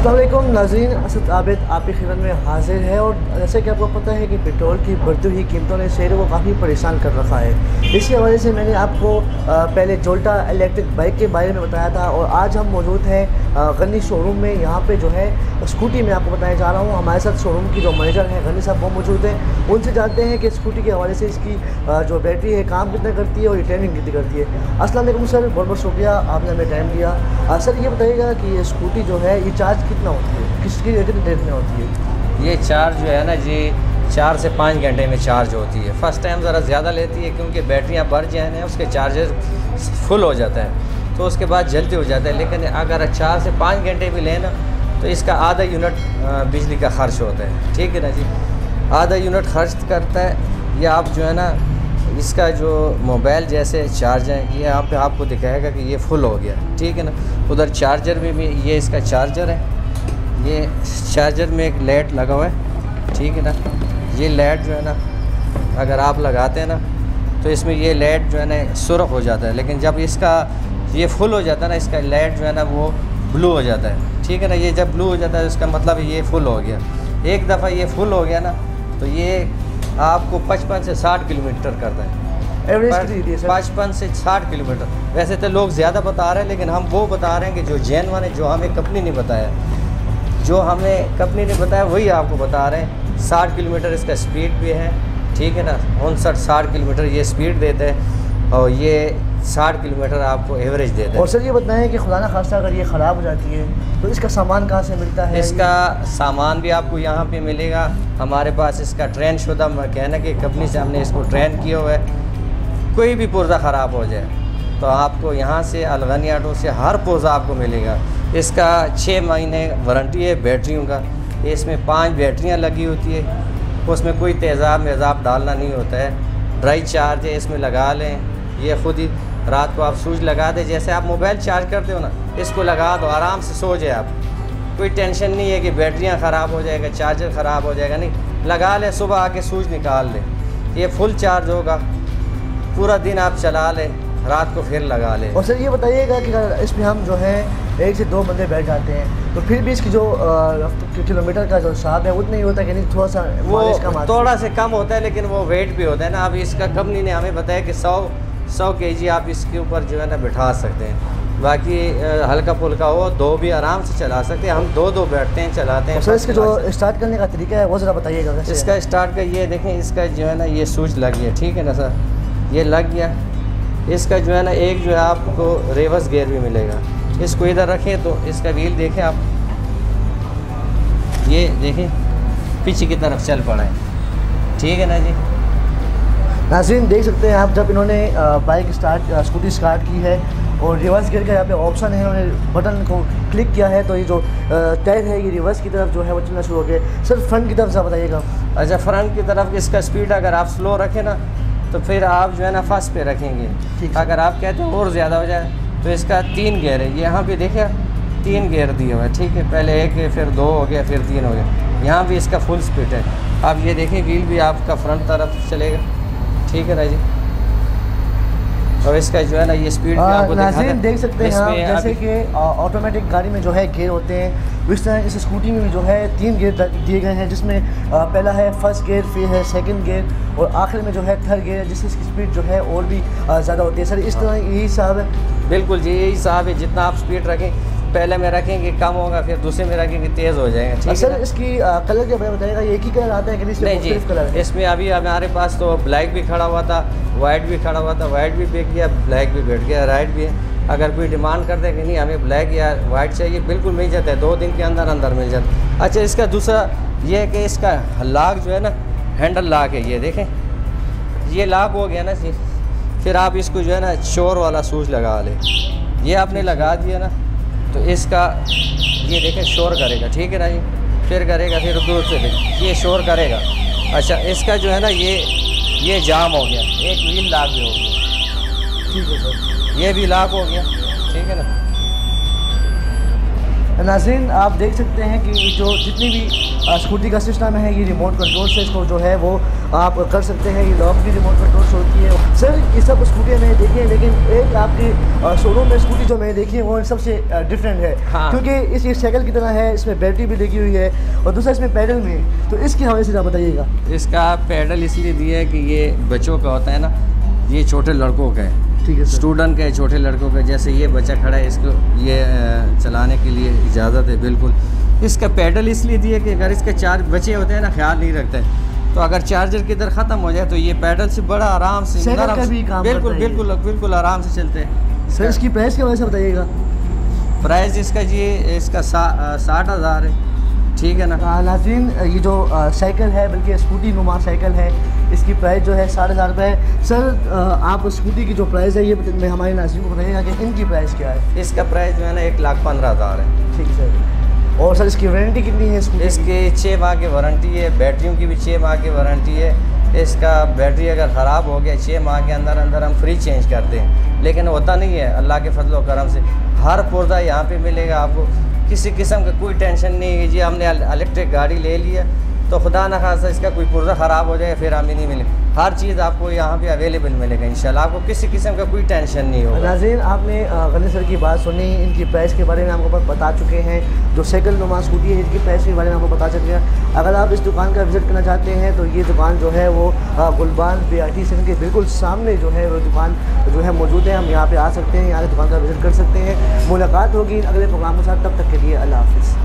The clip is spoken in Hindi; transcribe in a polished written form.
अस्सलाम वालेकुम नाज़रीन, असद आबिद आपकी खिदमत में हाजिर है। और जैसे कि आपको पता है कि पेट्रोल की बढ़ती हुई कीमतों ने शहरों को काफ़ी परेशान कर रखा है। इसी वजह से मैंने आपको पहले जोल्टा इलेक्ट्रिक बाइक के बारे में बताया था और आज हम मौजूद हैं गनी शोरूम में। यहाँ पे जो है स्कूटी में आपको बताया जा रहा हूँ। हमारे साथ शोरूम की जो मैनेजर हैं गनी साहब वो मौजूद हैं। उनसे जानते हैं कि स्कूटी के हवाले से इसकी जो बैटरी है काम कितना करती है और रिटर्निंग कितनी करती है। अस्सलाम वालेकुम सर, बहुत बहुत शुक्रिया आपने हमें टाइम दिया। सर ये बताइएगा कि ये स्कूटी जो है ये चार्ज कितना होती है, किसकी कितनी देर में होती है? ये चार्ज जो है ना जी 4 से 5 घंटे में चार्ज होती है। फ़र्स्ट टाइम ज़रा ज़्यादा लेती है क्योंकि बैटरियाँ बढ़ जाए ना उसके चार्जर फुल हो जाता है तो उसके बाद जल्दी हो जाता है। लेकिन अगर 4 से 5 घंटे भी लेना तो इसका आधा यूनिट बिजली का खर्च होता है, ठीक है ना जी। आधा यूनिट खर्च करता है। या आप जो है ना इसका जो मोबाइल जैसे चार्ज है ये यहाँ पे आपको दिखाएगा कि ये फुल हो गया, ठीक है ना। उधर चार्जर में भी ये इसका चार्जर है। ये चार्जर में एक लाइट लगा हुआ है, ठीक है ना। ये लाइट जो है ना अगर आप लगाते हैं ना तो इसमें ये लाइट जो है ना सुर्ख हो जाता है। लेकिन जब इसका ये फुल हो जाता है ना इसका लाइट जो है ना वो ब्लू हो जाता है, ठीक है ना। ये जब ब्लू हो जाता है उसका मतलब ये फुल हो गया। एक दफ़ा ये फुल हो गया ना तो ये आपको 55 से 60 किलोमीटर करता है। एवरेज 55 से 60 किलोमीटर। वैसे तो लोग ज़्यादा बता रहे हैं लेकिन हम वो बता रहे हैं कि जो जेन्युइन है, जो हमें कंपनी ने बताया, जो हमें कंपनी ने बताया वही आपको बता रहे हैं। 60 किलोमीटर इसका स्पीड भी है, ठीक है ना। 59-60 किलोमीटर ये स्पीड देते हैं और ये 60 किलोमीटर आपको एवरेज देते हैं। और सर ये बताएं कि खुदा ना खास्ता अगर ये ख़राब हो जाती है तो इसका सामान कहाँ से मिलता है? इसका सामान भी आपको यहाँ पे मिलेगा। हमारे पास इसका ट्रेन शुदा मैकेनिक की कंपनी से हमने इसको ट्रेन किया हुआ है। कोई भी पुर्जा ख़राब हो जाए तो आपको यहाँ से अलगनी ऑटो से हर पुर्जा आपको मिलेगा। इसका 6 महीने वारंटी है बैटरियों का। इसमें 5 बैटरियाँ लगी होती है, उसमें कोई तेज़ाब मेज़ाब डालना नहीं होता है। ड्राई चार्ज है, इसमें लगा लें। ये ख़ुद ही रात को आप स्विच लगा दें, जैसे आप मोबाइल चार्ज करते हो ना इसको लगा दो, आराम से सो जाए आप। कोई टेंशन नहीं है कि बैटरियाँ ख़राब हो जाएगा, चार्जर ख़राब हो जाएगा, नहीं। लगा ले, सुबह आके स्विच निकाल लें, ये फुल चार्ज होगा। पूरा दिन आप चला लें, रात को फिर लगा लें। और सर ये बताइएगा कि इसमें हम जो है 1 से 2 बंदे बैठ जाते हैं तो फिर भी इसकी जो किलोमीटर का जो हिसाब है उतना ही होता है कि नहीं, थोड़ा सा वो थोड़ा से कम होता है लेकिन वो वेट भी होता है ना। अब इसका कंपनी ने हमें बताया कि 100 kg आप इसके ऊपर जो है ना बिठा सकते हैं। बाकी हल्का फुल्का हो 2 भी आराम से चला सकते हैं। हम 2 बैठते हैं, चलाते हैं। सर इसका जो स्टार्ट करने का तरीका है वो ज़रा बताइएगा। इसका स्टार्ट का ये देखें, इसका जो है ना ये स्विच लग गया, ठीक है ना सर, ये लग गया। इसका जो है ना एक जो है आपको रिवर्स गियर भी मिलेगा। इसको इधर रखें तो इसका व्हील देखें आप, ये देखें पीछे की तरफ चल पड़ा है, ठीक है ना जी। नाज़रीन देख सकते हैं आप, जब इन्होंने बाइक स्कूटी स्टार्ट की है और रिवर्स गियर का यहाँ पे ऑप्शन है, इन्होंने बटन को क्लिक किया है तो ये जो टायर है ये रिवर्स की तरफ जो है वो चलना शुरू हो गया। सर फ्रंट की तरफ से बताइएगा। अच्छा, फ्रंट की तरफ इसका स्पीड अगर आप स्लो रखें ना तो फिर आप जो है ना फर्स्ट पे रखेंगे। अगर आप कहते हैं और ज़्यादा हो जाए तो इसका 3 गियर है। यहाँ पे देखिए 3 गियर दिए हुए हैं, ठीक है। पहले 1 फिर 2 हो गया फिर 3 हो गया। यहाँ भी इसका फुल स्पीड है। आप ये देखें व्हील भी आपका फ्रंट तरफ चलेगा, ठीक है ना जी। और इसका जो है ना ये स्पीड देख सकते हैं आप, जैसे कि ऑटोमेटिक गाड़ी में जो है गियर होते हैं इस तरह इस स्कूटी में भी जो है 3 गियर दिए गए हैं, जिसमें पहला है फर्स्ट गियर, फिर है सेकंड गियर और आखिर में जो है थर्ड गियर है, जिससे इसकी स्पीड जो है और भी ज़्यादा होती है। सर इस तरह यही हिसाब है? बिल्कुल जी, यही हिसाब है। जितना आप स्पीड रखें, पहले में रखेंगे कम होगा, फिर दूसरे में रखेंगे तेज़ हो जाएगा, ठीक है। सर इसकी कलर के बारे में बताइएगा, एक ही कलर आता है कि नहीं जी, कलर है? इसमें अभी हमारे पास तो ब्लैक भी खड़ा हुआ था, वाइट भी खड़ा हुआ था। वाइट भी बिक गया, ब्लैक भी बैठ गया, राइट भी है। अगर कोई डिमांड करते हैं कि नहीं हमें ब्लैक या वाइट चाहिए, बिल्कुल मिल जाता है, 2 दिन के अंदर अंदर मिल जाता है। अच्छा, इसका दूसरा ये है कि इसका लॉक जो है ना हैंडल लॉक है, ये देखें ये लॉक हो गया ना जी। फिर आप इसको जो है ना शोर वाला स्विच लगा लें। ये आपने लगा दिया ना तो इसका ये देखें शोर करेगा, ठीक है ना जी। फिर करेगा, फिर दूर से ये शोर करेगा। अच्छा, इसका जो है ना ये जाम हो गया, एक व्हील लॉक भी हो गया, ठीक है सर। ये भी लॉक हो गया, ठीक है ना। नाज़रीन आप देख सकते हैं कि जो जितनी भी स्कूटी का सिस्टम है, ये रिमोट कंट्रोल से इसको जो है वो आप कर सकते हैं। ये लॉक भी रिमोट कंट्रोल से होती है। सर ये सब स्कूटियाँ मैंने देखी हैं, लेकिन एक आपकी शोरूम में स्कूटी जो मैंने देखी है वो सबसे डिफरेंट है। हाँ। क्योंकि इस साइकिल की तरह है, इसमें बैटरी भी लगी हुई है और दूसरा इसमें पैडल में है। तो इसके हवाले से आप बताइएगा। इसका पैडल इसलिए दिया है कि ये बच्चों का होता है ना, ये छोटे लड़कों का है, ठीक है सर। स्टूडेंट के, छोटे लड़कों के। जैसे ये बच्चा खड़ा है, इसको ये चलाने के लिए इजाज़त है बिल्कुल। इसका पैडल इसलिए दिया कि अगर इसके चार्ज बचे होते हैं ना, ख्याल नहीं रखते, तो अगर चार्जर किधर ख़त्म हो जाए तो ये पैडल से बड़ा आराम से साइकिल का भी काम बिल्कुल करता है। बिल्कुल बिल्कुल आराम से चलते हैं। सर इसकी प्राइस के वजह से बताइएगा। प्राइस इसका जी इसका 60,000 है, ठीक है ना। नाज़रीन ये जो साइकिल है, बल्कि स्कूटी नुमा साइकिल है, इसकी प्राइस जो है 60,000 रुपये है। सर आप स्कूटी की जो प्राइस है ये मैं हमारे नाज़रीन को बताइएगा कि इनकी प्राइस क्या है। इसका प्राइस जो है ना 1,15,000 है। ठीक है सर। और सर इसकी वारंटी कितनी है स्कूटी? इसकी 6 माह की वारंटी है, बैटरियों की भी 6 माह की वारंटी है। इसका बैटरी अगर ख़राब हो गया 6 माह के अंदर अंदर हम फ्री चेंज करते हैं, लेकिन होता नहीं है। अल्लाह के फजल व करम से हर पुर्जा यहाँ पे मिलेगा आपको, किसी किस्म का कोई टेंशन नहीं है जी। हमने इलेक्ट्रिक गाड़ी ले ली है तो खुदा न खासा इसका कोई पुर्जा ख़राब हो जाए फिर हमें नहीं मिले। हर चीज़ आपको यहाँ पे अवेलेबल मिलेगा इंशाल्लाह, आपको किसी किस्म का कोई टेंशन नहीं होगा। नाज़रीन आपने गनी सर की बात सुनी, इनकी प्राइस के बारे में आपको बता चुके हैं। जो साइकिल नुमा स्कूटी है इसकी प्राइस के बारे में आपको बता चुके हैं। अगर आप इस दुकान का विज़िट करना चाहते हैं तो ये दुकान जो है वो गुलबान BRT स्टेशन के बिल्कुल सामने जो है वो दुकान जो है मौजूद है। हम यहाँ पर आ सकते हैं, यहाँ की दुकान का विज़िट कर सकते हैं। मुलाकात होगी अगले प्रोग्राम के साथ, तब तक के लिए अल्लाह हाफ़िज़।